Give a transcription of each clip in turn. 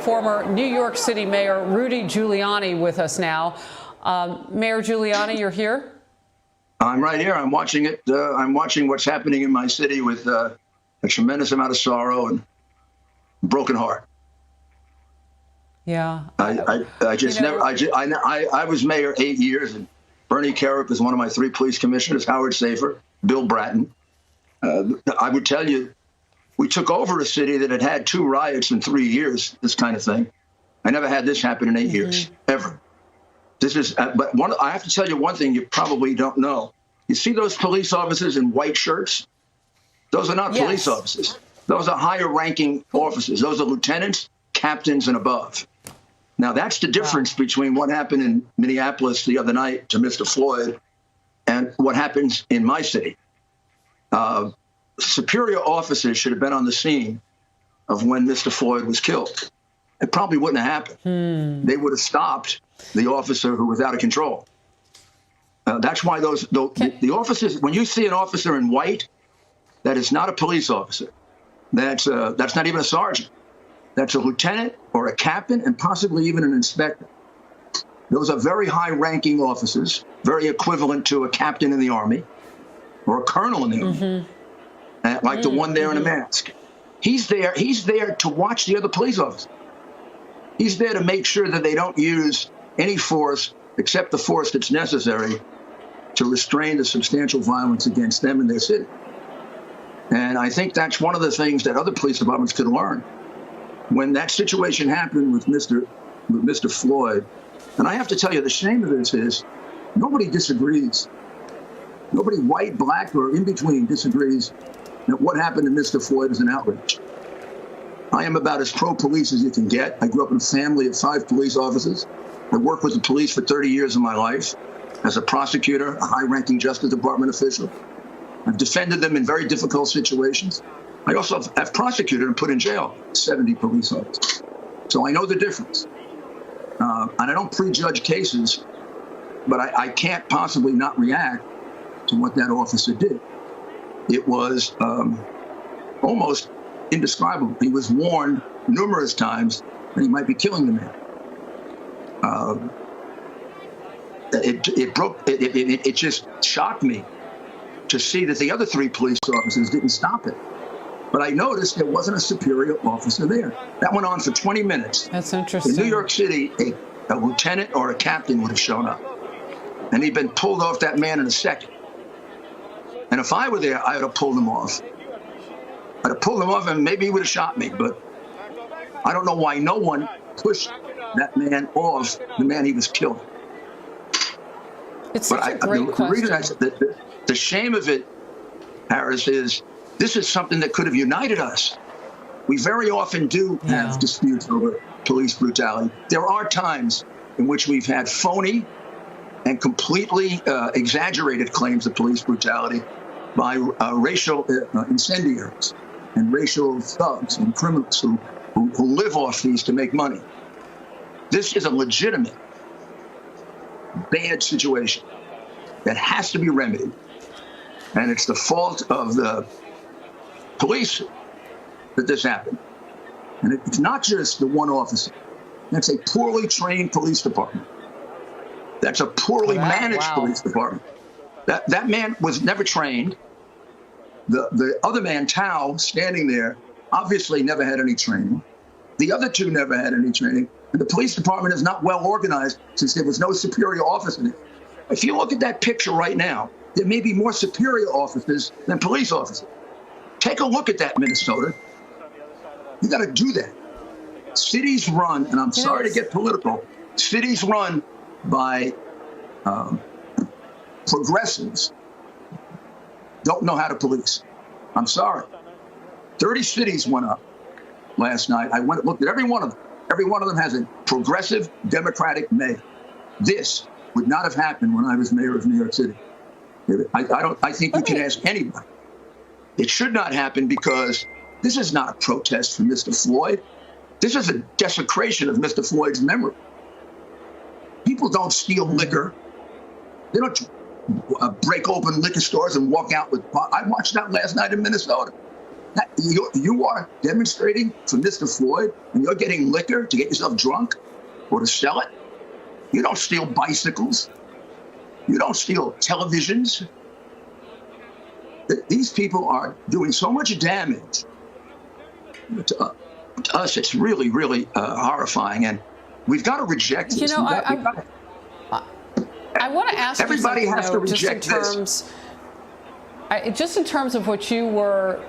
Former New York City Mayor Rudy Giuliani with us now. Mayor Giuliani, you're here? I'm right here. I'm watching it. I'm watching what's happening in my city with a tremendous amount of sorrow and broken heart. Yeah. I just never. I was mayor 8 years, and Bernie Kerik was one of my 3 police commissioners. Howard Safer, Bill Bratton. I would tell you, we took over a city that had had 2 riots in 3 years. This kind of thing. I never had this happen in 8 years ever. This is. But I have to tell you one thing you probably don't know. You see those police officers in white shirts? Those are not police officers. Those are higher-ranking officers. Those are lieutenants, captains, and above. Now, that's the difference between what happened in Minneapolis the other night to Mr. Floyd and what happens in my city. Superior officers should have been on the scene of when Mr. Floyd was killed. It probably wouldn't have happened. They would have stopped the officer who was out of control. That's why the officers, when you see an officer in white, that is not a police officer. That's not even a sergeant. That's a lieutenant or a captain and possibly even an inspector. Those are very high-ranking officers, very equivalent to a captain in the Army or a colonel in the Army, like the one there in a mask. He's there to watch the other police officers. He's there to make sure that they don't use any force except the force that's necessary to restrain the substantial violence against them in their city. And I think that's one of the things that other police departments could learn. When that situation happened with Mr. Floyd, and I have to tell you, the shame of this is nobody disagrees. Nobody, white, black, or in between, disagrees that what happened to Mr. Floyd is an outrage. I am about as pro-police as you can get. I grew up in a family of 5 police officers. I worked with the police for 30 years of my life as a prosecutor, a high-ranking Justice Department official. I've defended them in very difficult situations. I also have prosecuted and put in jail 70 police officers. So I know the difference. And I don't prejudge cases, but I can't possibly not react to what that officer did. It was almost indescribable. He was warned numerous times that he might be killing the man. It just shocked me to see that the other 3 police officers didn't stop it. But I noticed there wasn't a superior officer there. That went on for 20 minutes. That's interesting. In New York City, a lieutenant or a captain would have shown up. And he'd been pulled off that man in a second. And if I were there, I would have pulled him off. I'd have pulled him off and maybe he would have shot me. But I don't know why no one pushed that man off, the man he was killing. It's such a great question. The shame of it, Harris, is this is something that could have united us. We very often do have disputes over police brutality. There are times in which we've had phony and completely exaggerated claims of police brutality by racial incendiaries and racial thugs and criminals who live off these to make money. This is a legitimate, bad situation that has to be remedied. And it's the fault of the police that this happened. And it's not just the one officer. That's a poorly trained police department. That's a poorly managed police department. That man was never trained. The other man, Tao, standing there, obviously never had any training. The other 2 never had any training. And the police department is not well organized since there was no superior officer there. If you look at that picture right now, there may be more superior officers than police officers. Take a look at that, Minnesota. You got to do that. Cities run, and I'm sorry to get political, cities run by progressives don't know how to police. I'm sorry. 30 cities went up last night. I went and looked at every one of them. Every one of them has a progressive Democratic mayor. This would not have happened when I was mayor of New York City. I think you can ask anybody. It should not happen because this is not a protest for Mr. Floyd. This is a desecration of Mr. Floyd's memory. People don't steal liquor. They don't break open liquor stores and walk out with pot. I watched that last night in Minnesota. You are demonstrating for Mr. Floyd, and you're getting liquor to get yourself drunk or to sell it. You don't steal bicycles. You don't steal televisions. These people are doing so much damage to us. It's really, really horrifying, and we've got to reject this. You know, I want to ask everybody you has to reject just in terms of what you were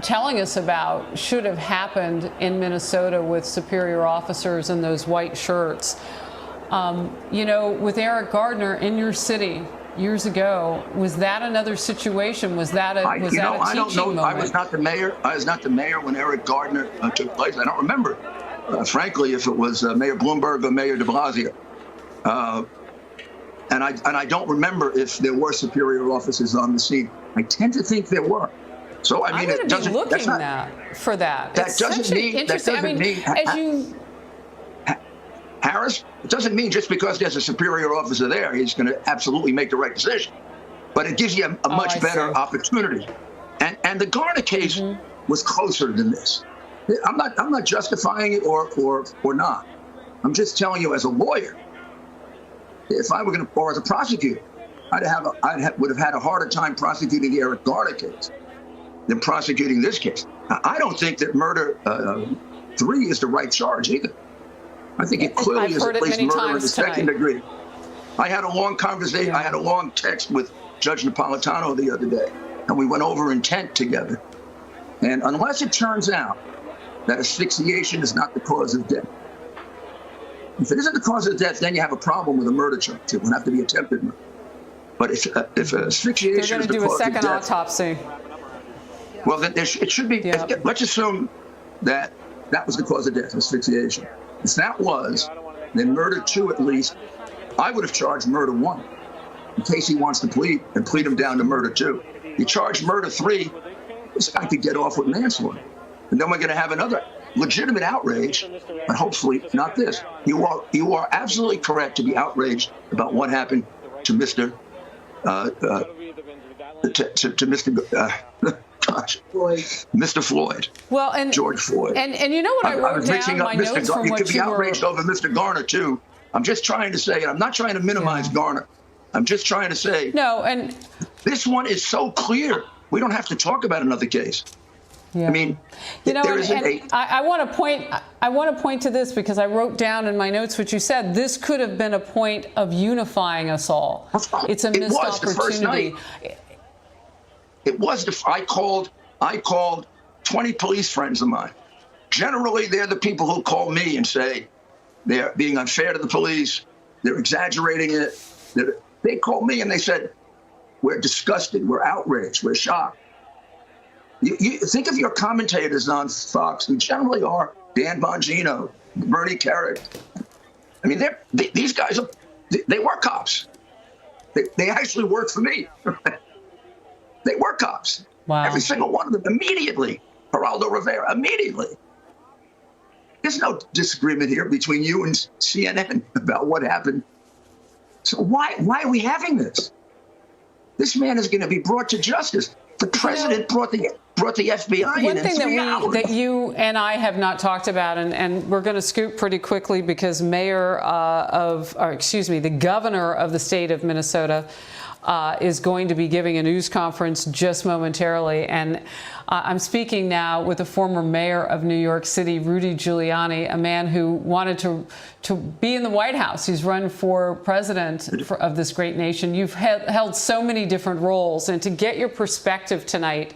telling us about should have happened in Minnesota with superior officers in those white shirts. You know, with Eric Gardner in your city years ago, was that another situation? Was that a teaching moment? I was not the mayor. I was not the mayor when Eric Gardner took place. I don't remember, frankly, if it was Mayor Bloomberg or Mayor de Blasio. And I don't remember if there were superior officers on the scene. I tend to think there were. So I mean, it doesn't. Looking for that. That doesn't mean. Harris, it doesn't mean just because there's a superior officer there, he's going to absolutely make the right decision. But it gives you a much better opportunity. And the Garner case was closer than this. I'm not justifying it or not. I'm just telling you as a lawyer, if I were going to, or as a prosecutor, would have had a harder time prosecuting the Eric Garner case than prosecuting this case. I don't think that murder 3 is the right charge either. I think it clearly is at least murder in the second degree. I had a long conversation. I had a long text with Judge Napolitano the other day, and we went over intent together. And unless it turns out that asphyxiation is not the cause of death, if it isn't the cause of death, then you have a problem with a murder charge. It would have to be attempted murder. But if asphyxiation is the cause of death, they're going to do a second autopsy. Well, then it should be. Let's assume that was the cause of death, asphyxiation. If that was, then murder 2 at least, I would have charged murder 1 in case he wants to plead and plead him down to murder 2. You charge murder 3, this guy could get off with manslaughter. And then we're going to have another legitimate outrage, but hopefully not this. You are absolutely correct to be outraged about what happened to Mr. Mr. Floyd. Well, and George Floyd. And you know what I wrote down my notes from what you could be outraged over Mr. Garner too. I'm just trying to say, and I'm not trying to minimize Garner. I'm just trying to say. No, and this one is so clear. We don't have to talk about another case. Yeah. I mean, you know, I want to point to this because I wrote down in my notes what you said. This could have been a point of unifying us all. It's a missed opportunity. It was. I called 20 police friends of mine. Generally, they're the people who call me and say they're being unfair to the police. They're exaggerating it. They called me and they said, "We're disgusted. We're outraged. We're shocked." You think of your commentators on Fox, who generally are Dan Bongino, Bernie Kerik. I mean, these guys they were cops. They actually work for me. They were cops. Wow. Every single one of them immediately. Geraldo Rivera, immediately. There's no disagreement here between you and CNN about what happened. So why are we having this? This man is going to be brought to justice. The president brought the FBI in. One thing that you and I have not talked about, and we're going to scoot pretty quickly because the governor of the state of Minnesota is going to be giving a news conference just momentarily. And I'm speaking now with the former mayor of New York City, Rudy Giuliani, a man who wanted to be in the White House. He's run for president of this great nation. You've held so many different roles. And to get your perspective tonight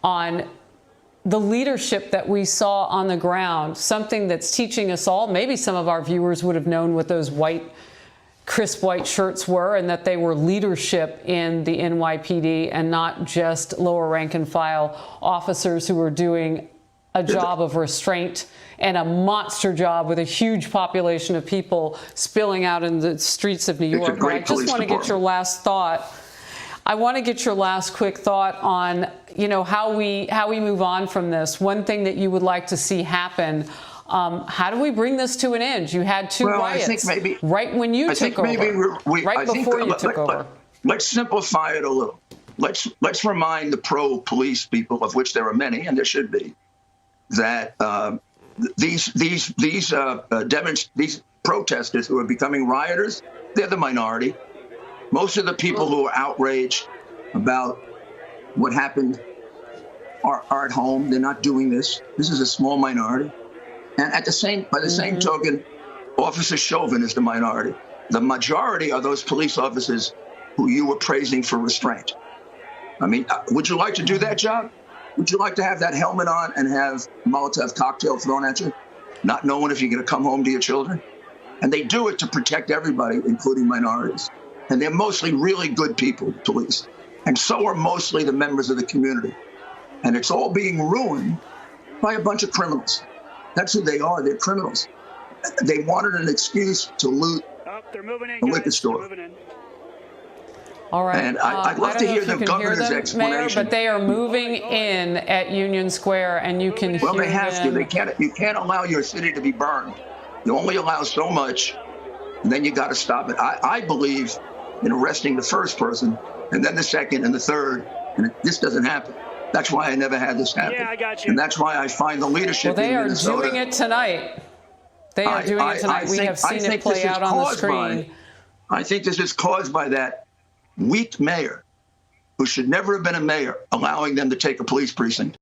on the leadership that we saw on the ground, something that's teaching us all, maybe some of our viewers would have known what those crisp white shirts were, and that they were leadership in the NYPD and not just lower rank and file officers who were doing a job of restraint and a monster job with a huge population of people spilling out in the streets of New York. And I just want to get your last thought. I want to get your last quick thought on, how we move on from this. One thing that you would like to see happen. How do we bring this to an end? You had 2 riots I think maybe, right when you took over, right before you took over. Let's simplify it a little. let's remind the pro-police people, of which there are many, and there should be, that these protesters who are becoming rioters, they're the minority. Most of the people who are outraged about what happened are at home. They're not doing this. This is a small minority. And by the same token, Officer Chauvin is the minority. The majority are those police officers who you were praising for restraint. I mean, would you like to do that job? Would you like to have that helmet on and have a Molotov cocktail thrown at you, not knowing if you're going to come home to your children? And they do it to protect everybody, including minorities. And they're mostly really good people, police. And so are mostly the members of the community. And it's all being ruined by a bunch of criminals. That's who they are. They're criminals. They wanted an excuse to loot a liquor store. All right. And I'd love to hear the governor's explanation. Mayor, but they are moving in at Union Square, and you can hear them. Well, they have to. You can't allow your city to be burned. You only allow so much, and then you got to stop it. I believe in arresting the first person, and then the second and the third, and this doesn't happen. That's why I never had this happen. Yeah, I got you. And that's why I find the leadership in Minnesota. Well, they are doing it tonight. They are doing it tonight. We have seen it play out on the screen. I think this is caused by that weak mayor, who should never have been a mayor, allowing them to take a police precinct.